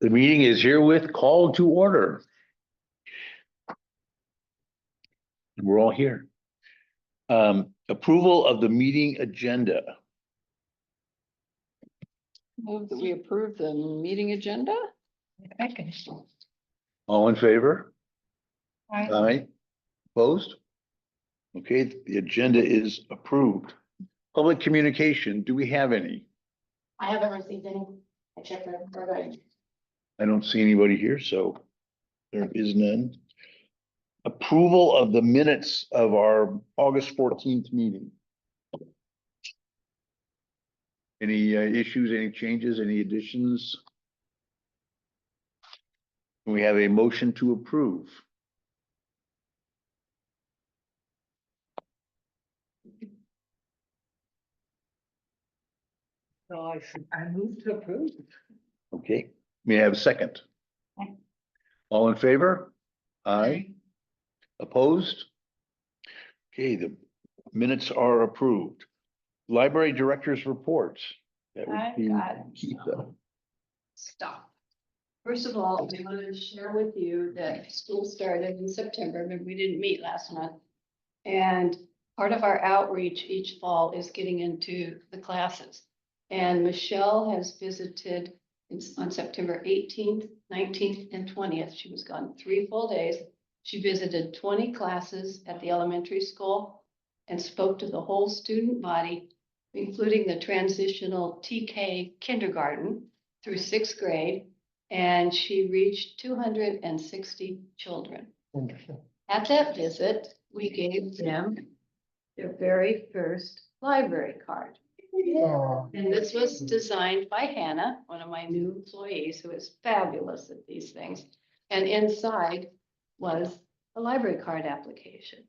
The meeting is herewith called to order. We're all here. Approval of the meeting agenda. Move that we approve the meeting agenda? All in favor? Aye. Aye. Opposed? Okay, the agenda is approved. Public communication, do we have any? I haven't received any. I checked for good. I don't see anybody here, so there is none. Approval of the minutes of our August 14th meeting. Any issues, any changes, any additions? We have a motion to approve. So I move to approve. Okay, may I have a second? Aye. All in favor? Aye. Opposed? Okay, the minutes are approved. Library director's reports. That would I've be got Keitha. Stop. First of all, I wanted to share with you that school started in September, but we didn't meet last month. And part of our outreach each fall is getting into the classes. And Michelle has visited on September 18th, 19th, and 20th. She was gone 3 full days. She visited 20 classes at the elementary school and spoke to the whole student body, including the transitional TK kindergarten through 6th grade. And she reached 260 children. Wonderful. At that visit, we gave them their very first library card. And this was designed by Hannah, one of my new employees, who is fabulous at these things. And inside was a library card application.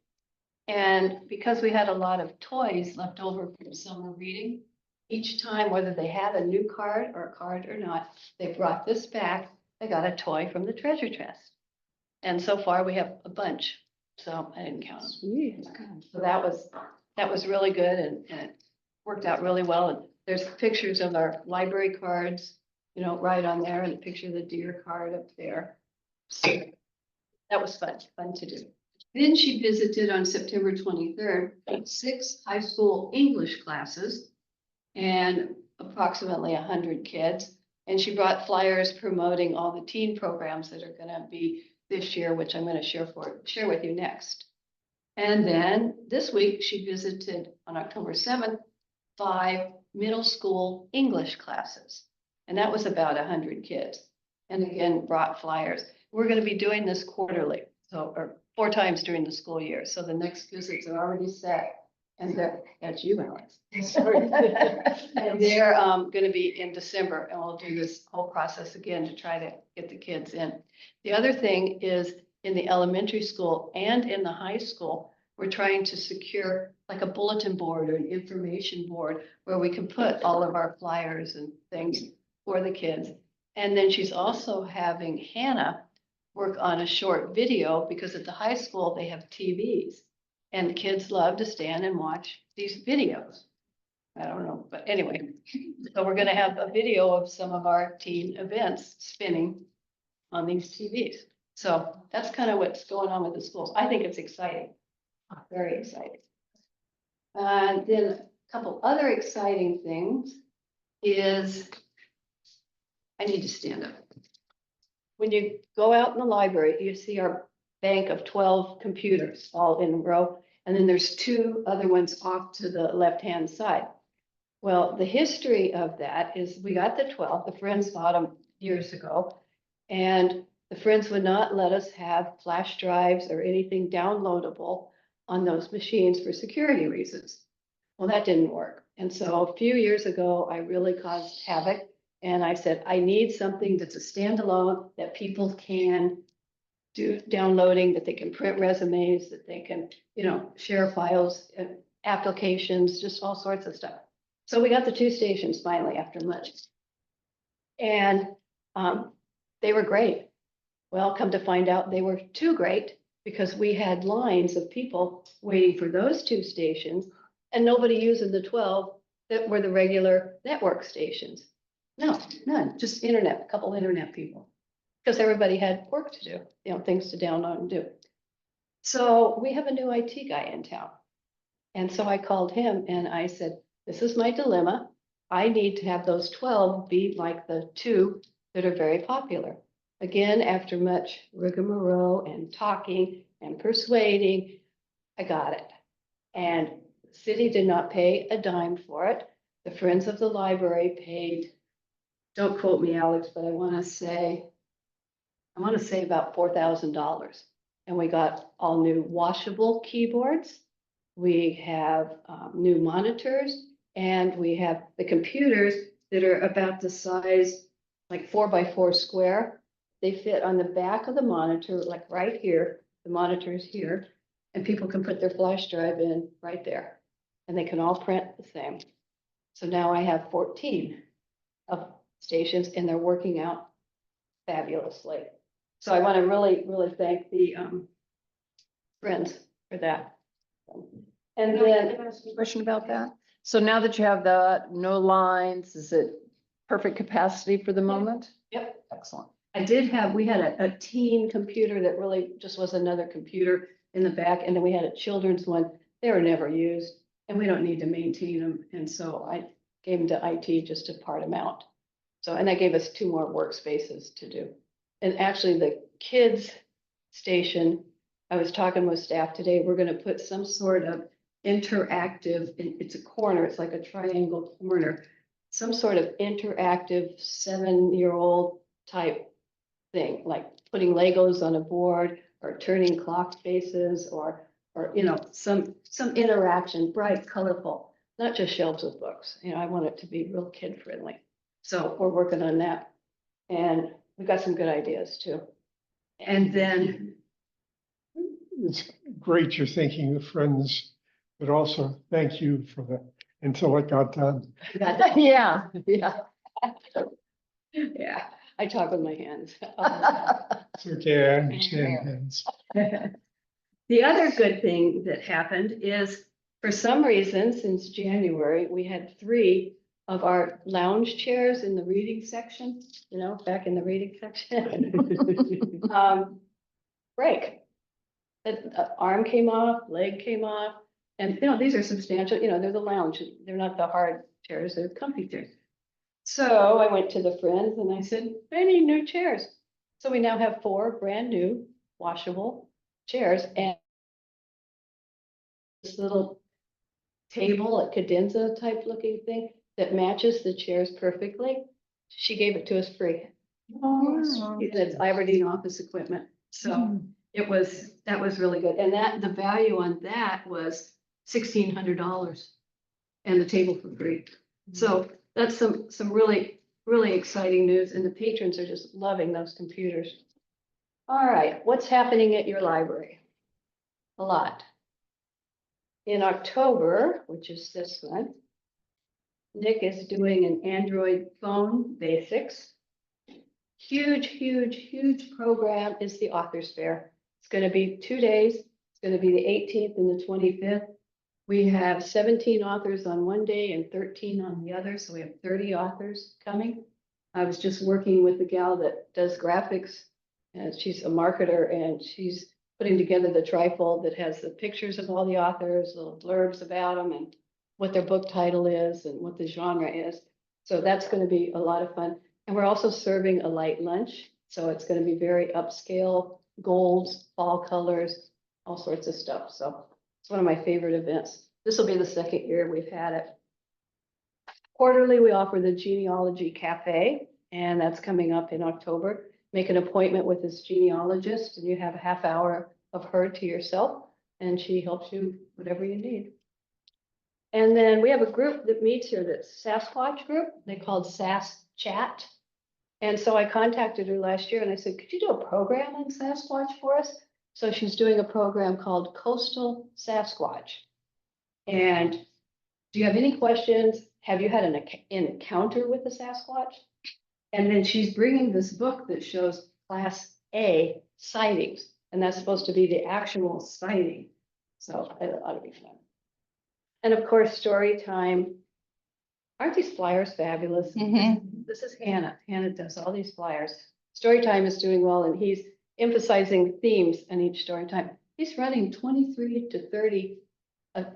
And because we had a lot of toys left over from summer reading, each time, whether they had a new card or a card or not, they brought this back. They got a toy from the treasure chest. And so far we have a bunch. So I didn't count them. So that was really good and it worked out really well. And there's pictures of our library cards, right on there, and a picture of the deer card up there. So that was fun to do. Then she visited on September 23rd, 6 high school English classes and approximately 100 kids. And she brought flyers promoting all the teen programs that are going to be this year, which I'm going to share with you next. And then this week she visited on October 7th, 5 middle school English classes. And that was about 100 kids. And again, brought flyers. We're going to be doing this quarterly, or 4 times during the school year. So the next visits are already set. And that's you, Alex. And they're going to be in December, and we'll do this whole process again to try to get the kids in. The other thing is in the elementary school and in the high school, we're trying to secure like a bulletin board or an information board where we can put all of our flyers and things for the kids. And then she's also having Hannah work on a short video because at the high school they have TVs. And the kids love to stand and watch these videos. I don't know, but anyway, so we're going to have a video of some of our teen events spinning on these TVs. So that's kind of what's going on with the schools. I think it's exciting, very exciting. And then a couple other exciting things is, I need to stand up. When you go out in the library, you see our bank of 12 computers all in a row. And then there's 2 other ones off to the left-hand side. Well, the history of that is we got the 12, the Friends bought them years ago, and the Friends would not let us have flash drives or anything downloadable on those machines for security reasons. Well, that didn't work. And so a few years ago, I really caused havoc. And I said, I need something that's a standalone that people can do downloading, that they can print resumes, that they can, share files, applications, just all sorts of stuff. So we got the 2 stations finally after much. And they were great. Well, come to find out they were too great because we had lines of people waiting for those 2 stations and nobody using the 12 that were the regular network stations. No, none, just internet, a couple internet people. Because everybody had work to do, things to download and do. So we have a new IT guy in town. And so I called him and I said, this is my dilemma. I need to have those 12 be like the 2 that are very popular. Again, after much rigmarole and talking and persuading, I got it. And the city did not pay a dime for it. The Friends of the Library paid, don't quote me, Alex, but I want to say about $4,000. And we got all new washable keyboards. We have new monitors, and we have the computers that are about the size, like 4x4 square. They fit on the back of the monitor, like right here. The monitor is here, and people can put their flash drive in right there, and they can all print the same. So now I have 14 of stations, and they're working out fabulously. So I want to really, really thank the Friends for that. And Can then, I ask you a question about that? So now that you have that, no lines, is it perfect capacity for the moment? yep, Excellent. we had a teen computer that really just was another computer in the back, and then we had a children's one. They were never used, and we don't need to maintain them. And so I gave them to IT just to part them out. So, and that gave us 2 more workspaces to do. And actually, the kids station, I was talking with staff today, we're gonna put some sort of interactive, it's a corner, it's like a triangle corner, some sort of interactive 7-year-old type thing, like putting Legos on a board or turning clock faces or some interaction, bright, colorful, not just shelves with books. I want it to be real kid friendly. So we're working on that. And we've got some good ideas too. And then, It's great you're thinking of friends, but also thank you for the, until it got done. Yeah. yeah. Yeah, I talk with my hands. It's okay, I understand. Hans. The other good thing that happened is, for some reason, since January, we had 3 of our lounge chairs in the reading section, back in the reading section. Break. The arm came off, leg came off, and these are substantial, they're the lounge, they're not the hard chairs, they're comfy chairs. So I went to the Friends and I said, I need new chairs. So we now have 4 brand new washable chairs, and this little table, a cadenza type looking thing that matches the chairs perfectly. She gave it to us free. Oh, It's Aberdeen office equipment. So that was really good. And the value on that was $1,600 and the table for free. So that's some really, really exciting news, and the patrons are just loving those computers. All right, what's happening at your library? A lot. In October, which is this one, Nick is doing an Android phone basics. Huge, huge, huge program is the Authors Fair. It's going to be 2 days. It's going to be the 18th and the 25th. We have 17 authors on one day and 13 on the other, so we have 30 authors coming. I was just working with the gal that does graphics, and she's a marketer, and she's putting together the trifold that has the pictures of all the authors, little blurbs about them, and what their book title is and what the genre is. So that's going to be a lot of fun. And we're also serving a light lunch, so it's going to be very upscale, golds, fall colors, all sorts of stuff. So it's one of my favorite events. This will be the 2nd year we've had it. Quarterly, we offer the Genealogy Cafe, and that's coming up in October. Make an appointment with this genealogist, and you have a half hour of her to yourself, and she helps you whatever you need. And then we have a group that meets here, that's Sasquatch group. They called Sass Chat. And so I contacted her last year and I said, could you do a program on Sasquatch for us? So she's doing a program called Coastal Sasquatch. And do you have any questions? Have you had an encounter with the Sasquatch? And then she's bringing this book that shows Class A sightings, and that's supposed to be the actual sighting. So it ought to be fun. And of course, story time. Aren't these flyers fabulous? this is Hannah. Hannah does all these flyers. Storytime is doing well and he's emphasizing themes in each story time. He's running 23 to 30 a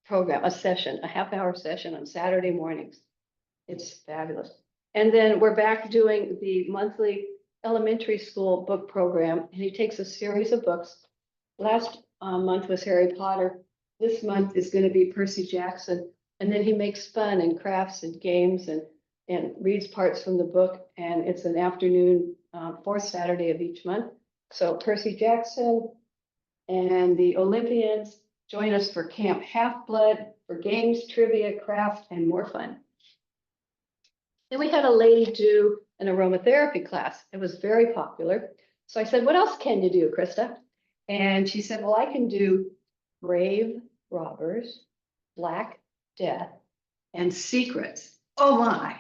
program, a session, a half-hour session on Saturday mornings. It's fabulous. And then we're back doing the monthly elementary school book program, and he takes a series of books. Last month was Harry Potter. This month is going to be Percy Jackson. And then he makes fun and crafts and games and reads parts from the book. And it's an afternoon, fourth Saturday of each month. So Percy Jackson and the Olympians join us for Camp Half-Blood, for games, trivia, craft, and more fun. Then we had a lady do an aromatherapy class. It was very popular. So I said, what else can you do, Krista? And she said, well, I can do grave robbers, Black Death, and secrets. Oh my.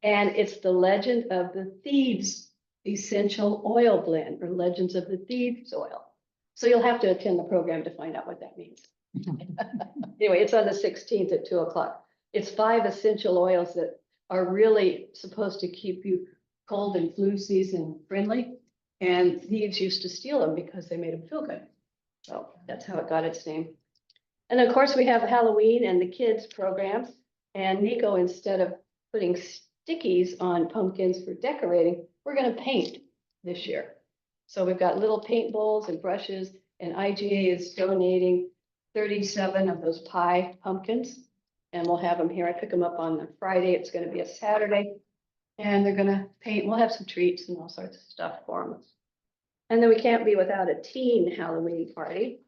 And it's the Legend of the Thieves Essential Oil Blend, or Legends of the Thieves Oil. So you'll have to attend the program to find out what that means. Anyway, it's on the 16th at 2:00. It's 5 essential oils that are really supposed to keep you cold and flu season friendly. And thieves used to steal them because they made them feel good. So that's how it got its name. And of course, we have Halloween and the kids programs. And Nico, instead of putting stickies on pumpkins for decorating, we're going to paint this year. So we've got little paint bowls and brushes, and IGA is donating 37 of those pie pumpkins. And we'll have them here. I pick them up on a Friday. It's going to be a Saturday. And they're going to paint. We'll have some treats and all sorts of stuff for them. And then we can't be without a teen Halloween party,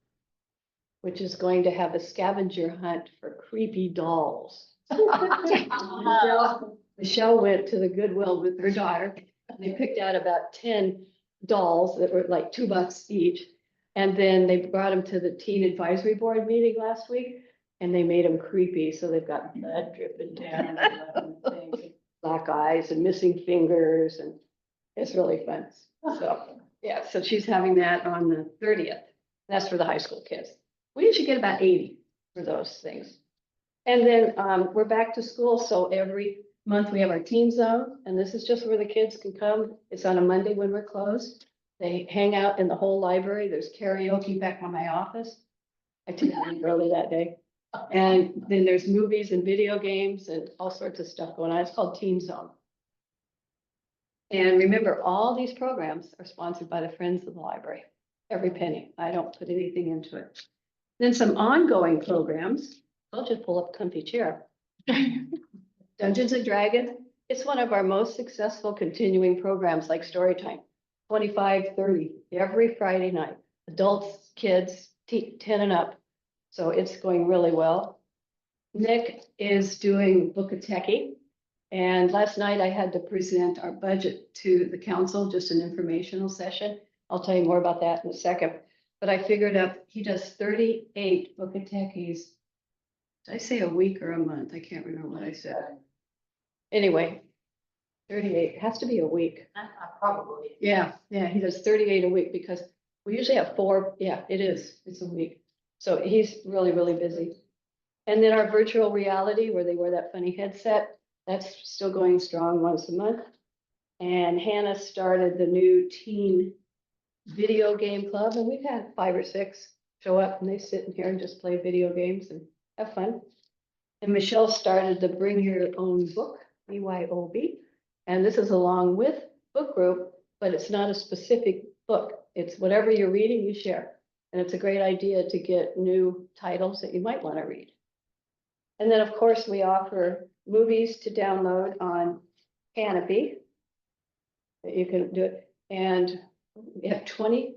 which is going to have a scavenger hunt for creepy dolls. Michelle went to the Goodwill with her daughter, and they picked out about 10 dolls that were like $2 each. And then they brought them to the teen advisory board meeting last week, and they made them creepy. So they've got blood dripping down, and black eyes and missing fingers, and it's really fun. So, yeah, so she's having that on the 30th. That's for the high school kids. We usually get about 80 for those things. And then we're back to school. So every month we have our teen zone, and this is just where the kids can come. It's on a Monday when we're closed. They hang out in the whole library. There's karaoke back in my office. I took to leave early that day. And then there's movies and video games and all sorts of stuff going on. It's called Teen Zone. And remember, all these programs are sponsored by the Friends of the Library. Every penny. I don't put anything into it. Then some ongoing programs. I'll just pull up a comfy chair. Dungeons and Dragons. It's one of our most successful continuing programs like Storytime. 25-30 every Friday night. Adults, kids, 10 and up. So it's going really well. Nick is doing Book of Techie. And last night I had to present our budget to the council, just an informational session. I'll tell you more about that in a second. But I figured out he does 38 Book of Techies. Did I say a week or a month? I can't remember what I said. Anyway, 38, it has to be a week. Probably. Yeah, he does 38 a week because we usually have 4. Yeah, it is. It's a week. So he's really, really busy. And then our virtual reality where they wear that funny headset, that's still going strong once a month. And Hannah started the new teen video game club, and we've had 5 or 6 show up and they sit in here and just play video games and have fun. And Michelle started the Bring Your Own Book, BYOB. And this is along with book group, but it's not a specific book. It's whatever you're reading, you share. And it's a great idea to get new titles that you might want to read. And then, of course, we offer movies to download on Canopy. That you can do it. And we have 20.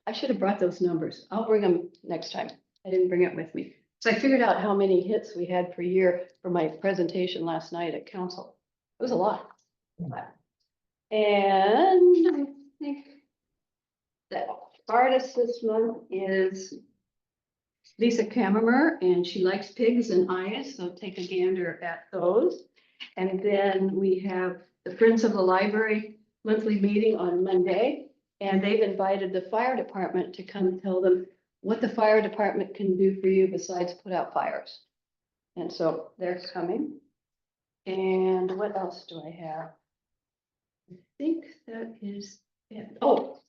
I should have brought those numbers. I'll bring them next time. I didn't bring it with me. So I figured out how many hits we had per year for my presentation last night at council. It was a lot. And I think that artist this month is Lisa Kammermer, and she likes pigs and eyes, so take a gander at those. And then we have the Friends of the Library monthly meeting on Monday, and they've invited the fire department to come tell them what the fire department can do for you besides put out fires. And so they're coming. And what else do I have? I think that is it. Oh,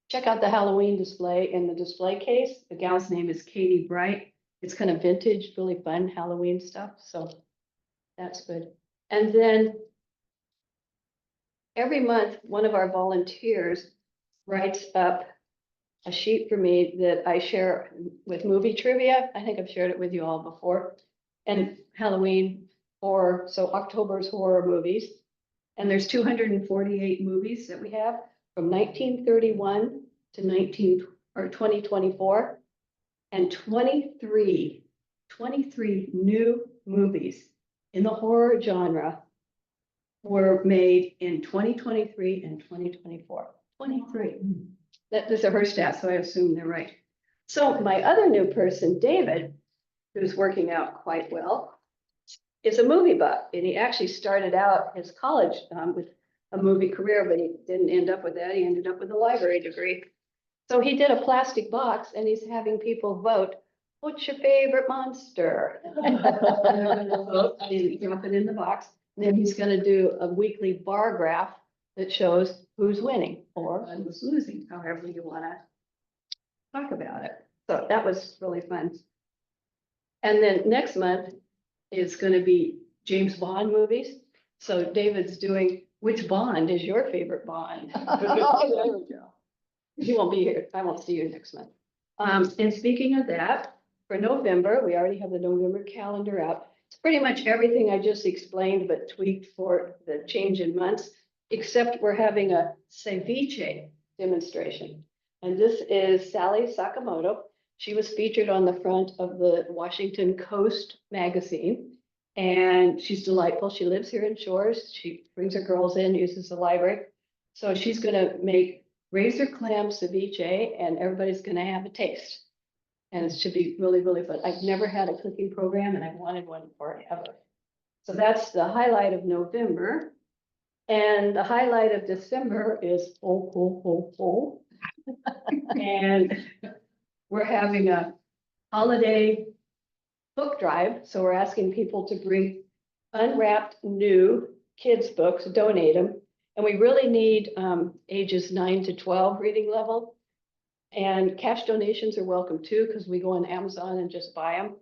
check out the Halloween display in the display case. The gal's name is Katie Bright. It's kind of vintage, really fun Halloween stuff, so that's good. And then every month, one of our volunteers writes up a sheet for me that I share with movie trivia. I think I've shared it with you all before. And Halloween horror, so October's horror movies. And there's 248 movies that we have from 1931 to 2024. And 23 new movies in the horror genre were made in 2023 and 2024. 23. That is her stat, so I assume they're right. So my other new person, David, who's working out quite well, is a movie buff, and he actually started out his college with a movie career, but he didn't end up with that. He ended up with a library degree. So he did a plastic box, and he's having people vote, what's your favorite monster? And they're gonna vote, and you drop it in the box. And then he's gonna do a weekly bar graph that shows who's winning or who's losing, however you wanna talk about it. So that was really fun. And then next month is gonna be James Bond movies. So David's doing, which Bond is your favorite Bond? There we go. You won't be here. I won't see you next month. And speaking of that, for November, we already have the November calendar out. It's pretty much everything I just explained, but tweaked for the change in months, except we're having a ceviche demonstration. And this is Sally Sakamoto. She was featured on the front of the Washington Coast magazine. And she's delightful. She lives here in Shores. She brings her girls in, uses the library. So she's gonna make razor clam ceviche, and everybody's gonna have a taste. And it should be really, really fun. I've never had a cooking program, and I've wanted one forever. So that's the highlight of November. And the highlight of December is And we're having a holiday book drive. So we're asking people to bring unwrapped new kids' books, donate them. And we really need ages 9 to 12 reading level. And cash donations are welcome too, because we go on Amazon and just buy them.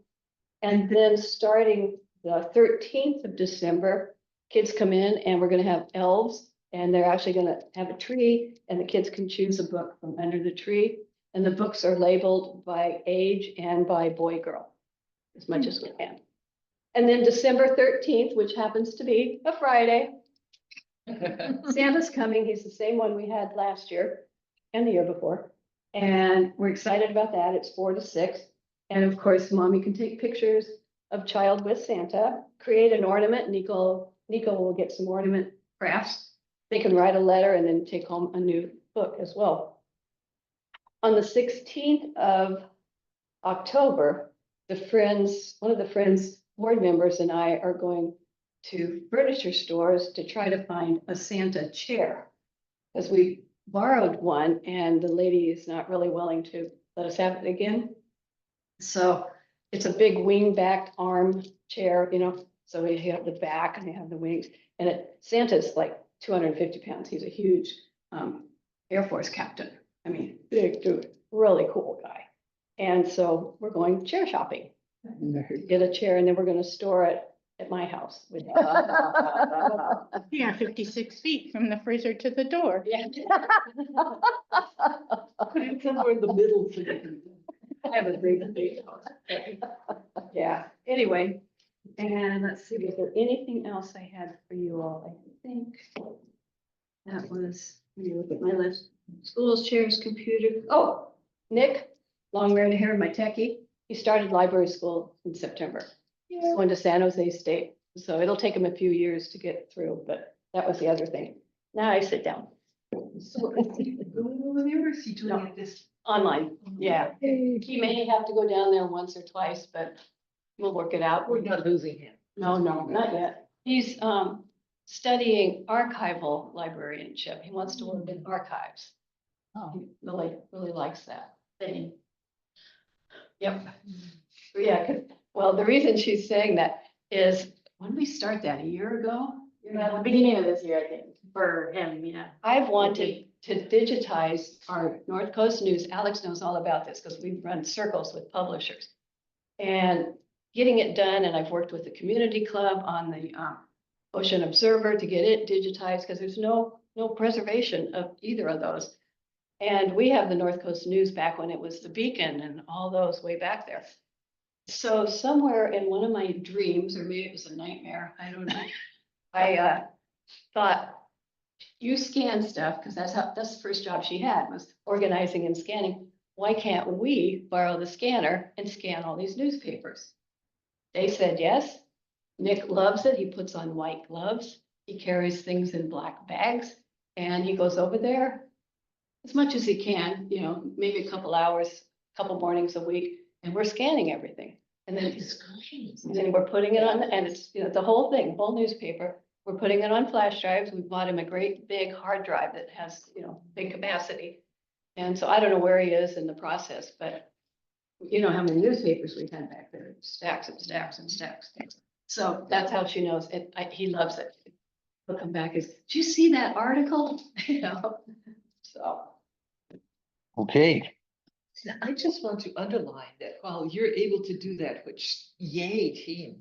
And then starting the 13th of December, kids come in and we're gonna have elves, and they're actually gonna have a tree, and the kids can choose a book from under the tree. And the books are labeled by age and by boy, girl, as much as we can. And then December 13th, which happens to be a Friday, Santa's coming. He's the same one we had last year and the year before. And we're excited about that. It's 4 to 6. And of course, mommy can take pictures of child with Santa, create an ornament. Nico will get some ornament crafts. They can write a letter and then take home a new book as well. On the 16th of October, one of the Friends board members and I are going to furniture stores to try to find a Santa chair. Because we borrowed one and the lady is not really willing to let us have it again. So it's a big wing-backed arm chair, so we have the back and they have the wings. And Santa's like 250 pounds. He's a huge Air Force captain. I mean, big dude, really cool guy. And so we're going chair shopping. Get a chair, and then we're gonna store it at my house. Yeah, 56 feet from the freezer to the door. Yeah. Somewhere in the middle. I have a big house. Yeah, anyway, and let's see, is there anything else I had for you all? I think that was, let me look at my list. Schools, chairs, computer. Oh, Nick, long red hair, my techie. He started library school in September. He's going to San Jose State. So it'll take him a few years to get through, but that was the other thing. Now I sit down. Online, yeah. He may have to go down there once or twice, but we'll work it out. We're not losing him. No, not yet. He's studying archival librarianship. He wants to work in archives. Oh. He really likes that. Yep. Yeah, well, the reason she's saying that is when did we start that? A year ago? Yeah, the beginning of this year, I think, for him, yeah. I've wanted to digitize our North Coast News. Alex knows all about this because we've run circles with publishers. And getting it done, and I've worked with the community club on the Ocean Observer to get it digitized because there's no preservation of either of those. And we have the North Coast News back when it was the Beacon and all those way back there. So somewhere in one of my dreams, or maybe it was a nightmare, I don't know. I thought, you scan stuff, because that's the first job she had, was organizing and scanning. Why can't we borrow the scanner and scan all these newspapers? They said yes. Nick loves it. He puts on white gloves. He carries things in black bags, and he goes over there as much as he can, you know, maybe a couple hours, a couple mornings a week, and we're scanning everything. And then we're putting it on, and it's, you know, the whole thing, whole newspaper. We're putting it on flash drives. We bought him a great big hard drive that has, you know, big capacity. And so I don't know where he is in the process, but you know how many newspapers we've had back there, stacks and stacks and stacks. So that's how she knows it. He loves it. He'll come back as, did you see that article? You know, so. Okay, Now, I just want to underline that while you're able to do that, which yay team.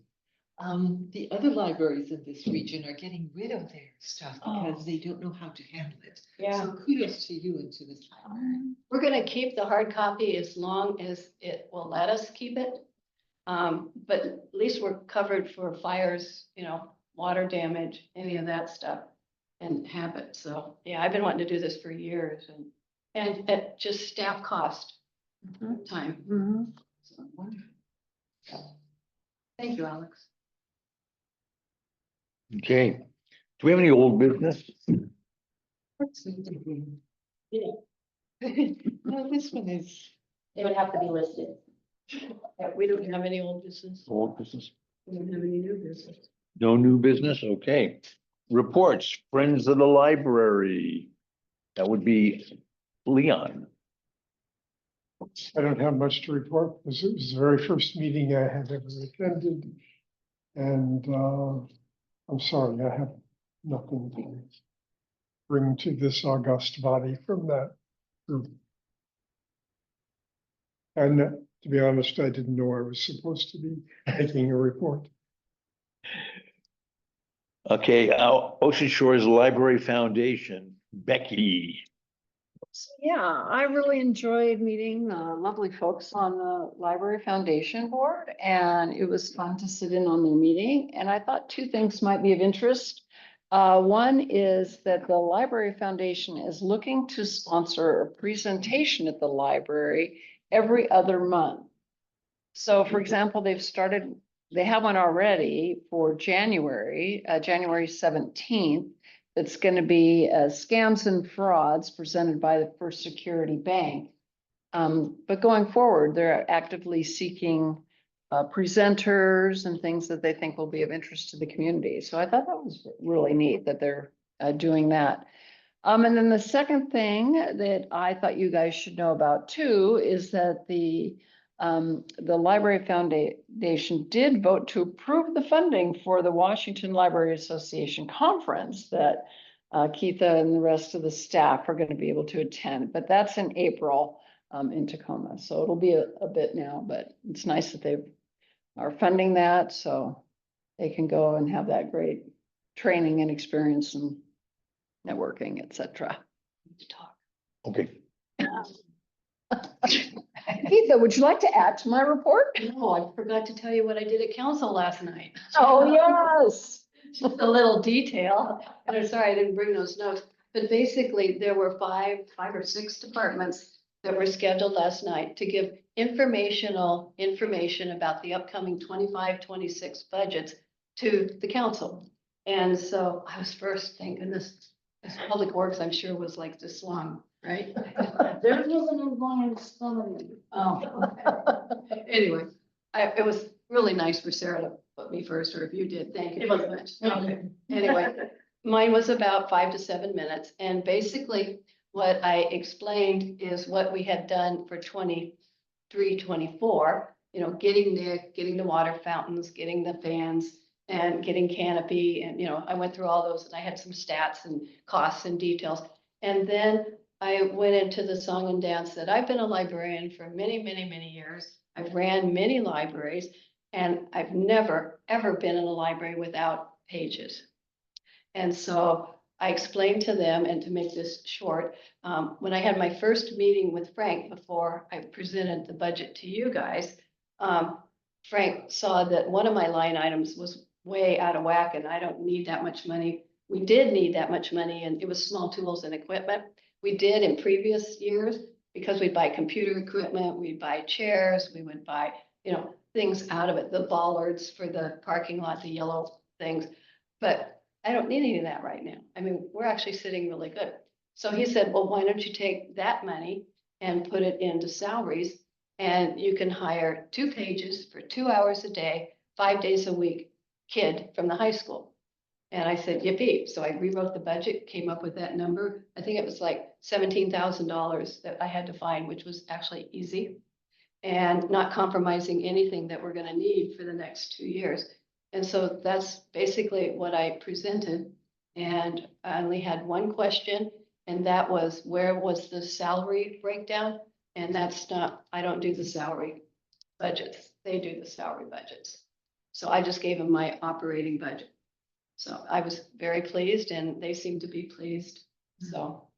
The other libraries in this region are getting rid of their stuff because they don't know how to handle it. Yeah. So kudos to you and to this library. We're gonna keep the hard copy as long as it will let us keep it. But at least we're covered for fires, you know, water damage, any of that stuff, and have it. So, yeah, I've been wanting to do this for years, and at just staff cost time. Mhm. So, wonderful. Thank you, Alex. okay. Do we have any old business? No, this one is, They would have to be listed. We don't have any old business. Old business? We don't have any new business. No new business? Okay. Reports, Friends of the Library. That would be Leon. I don't have much to report because it was the very first meeting I had ever attended. And I'm sorry, I have nothing to bring to this august body from that group. And to be honest, I didn't know I was supposed to be making a report. Okay, Ocean Shores Library Foundation, Becky. Yeah, I really enjoyed meeting lovely folks on the Library Foundation Board, and it was fun to sit in on their meeting. And I thought two things might be of interest. One is that the Library Foundation is looking to sponsor a presentation at the library every other month. So for example, they have one already for January 17th. It's going to be Scams and Frauds presented by the First Security Bank. But going forward, they're actively seeking presenters and things that they think will be of interest to the community. So I thought that was really neat that they're doing that. And then the second thing that I thought you guys should know about too is that the Library Foundation did vote to approve the funding for the Washington Library Association conference that Keitha and the rest of the staff are going to be able to attend, but that's in April in Tacoma. So it'll be a bit now, but it's nice that they are funding that so they can go and have that great training and experience and networking, etc. Okay, Keitha, would you like to add to my report? No, I forgot to tell you what I did at council last night. Oh, yes. Just a little detail, and I'm sorry I didn't bring those notes, but basically there were five or six departments that were scheduled last night to give information about the upcoming 25-26 budgets to the council. And so I was first thinking this Public Works, I'm sure was like this long, right? There wasn't a long summary. Oh, anyway, it was really nice for Sarah to put me first, or if you did, thank you It very was. much. Okay, anyway, mine was about 5 to 7 minutes, and basically what I explained is what we had done for 23-24, you know, getting the water fountains, getting the fans, and getting canopy and, I went through all those and I had some stats and costs and details. And then I went into the song and dance that I've been a librarian for many, many, many years. I've ran many libraries and I've never, ever been in a library without pages. And so I explained to them, and to make this short, when I had my first meeting with Frank before I presented the budget to you guys, Frank saw that one of my line items was way out of whack and I don't need that much money. We did need that much money and it was small tools and equipment. We did in previous years because we'd buy computer equipment, we'd buy chairs, we would buy, things out of it, the bollards for the parking lot, the yellow things. But I don't need any of that right now. I mean, we're actually sitting really good. So he said, well, why don't you take that money and put it into salaries? And you can hire 2 pages for 2 hours a day, 5 days a week, kid from the high school. And I said, yippee. So I rewrote the budget, came up with that number. I think it was like $17,000 that I had to find, which was actually easy. And not compromising anything that we're gonna need for the next 2 years. And so that's basically what I presented. And I only had one question, and that was, where was the salary breakdown? And that's not, I don't do the salary budgets. They do the salary budgets. So I just gave them my operating budget. So I was very pleased and they seemed to be pleased. So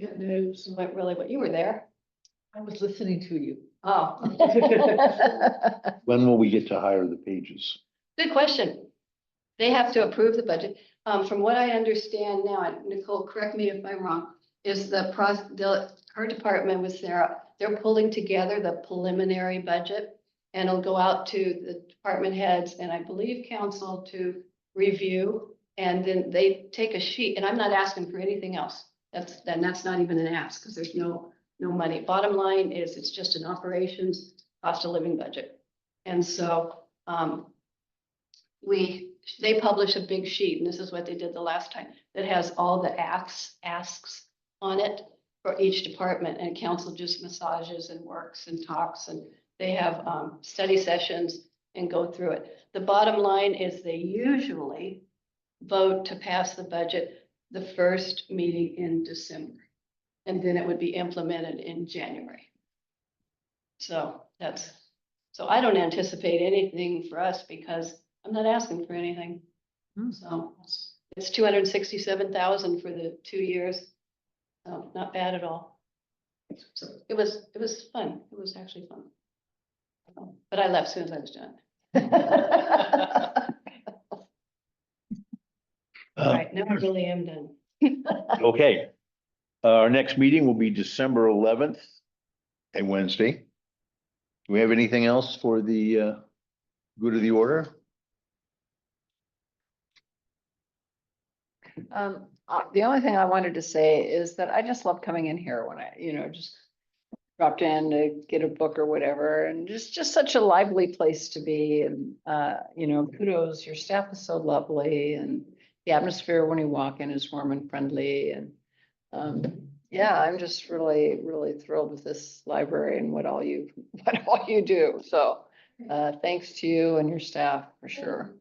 Good news. but really, what you were there. I was listening to you. Oh. When will we get to hire the pages? Good question. They have to approve the budget. From what I understand now, and Nicole, correct me if I'm wrong, is her department was there, they're pulling together the preliminary budget. And it'll go out to the department heads and I believe council to review. And then they take a sheet, and I'm not asking for anything else. That's not even an ask, because there's no money. Bottom line is it's just an operations cost of living budget. And so they publish a big sheet, and this is what they did the last time, that has all the asks on it for each department, and council just massages and works and talks, and they have study sessions and go through it. The bottom line is they usually vote to pass the budget the first meeting in December, and then it would be implemented in January. So I don't anticipate anything for us because I'm not asking for anything. So it's 267,000 for the 2 years. So not bad at all. So it was fun. It was actually fun. But I left as soon as I was done. All right, now I really am done. Okay. Our next meeting will be December 11th, a Wednesday. Do we have anything else for the good of the order? The only thing I wanted to say is that I just love coming in here when I, just dropped in to get a book or whatever, and just such a lively place to be. And, kudos, your staff is so lovely, and the atmosphere when you walk in is warm and friendly. And, yeah, I'm just really, really thrilled with this library and what all you do. So, thanks to you and your staff for sure.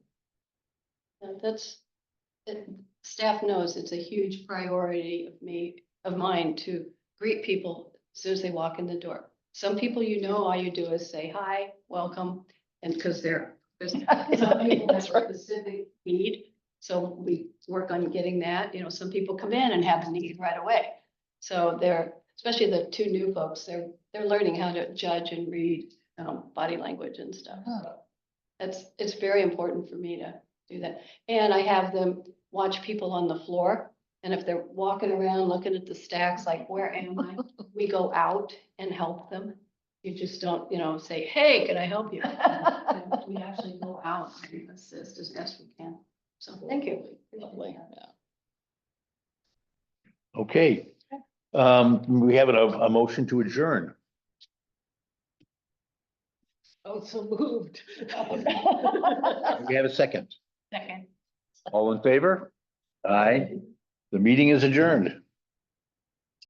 Staff knows it's a huge priority of mine to greet people as soon as they walk in the door. Some people, all you do is say hi, welcome, and because there's some people have a specific need. So we work on getting that. Some people come in and have the need right away. So especially the 2 new folks, they're learning how to judge and read body language and stuff. So it's very important for me to do that. And I have them watch people on the floor. And if they're walking around looking at the stacks, like, where am I? We go out and help them. You just don't, say, hey, can I help you? We actually go out and assist as best we can. So thank you. Lovely. Yeah. Okay. We have a motion to adjourn. Oh, so moved. We have a second. Second. All in favor? Aye. The meeting is adjourned.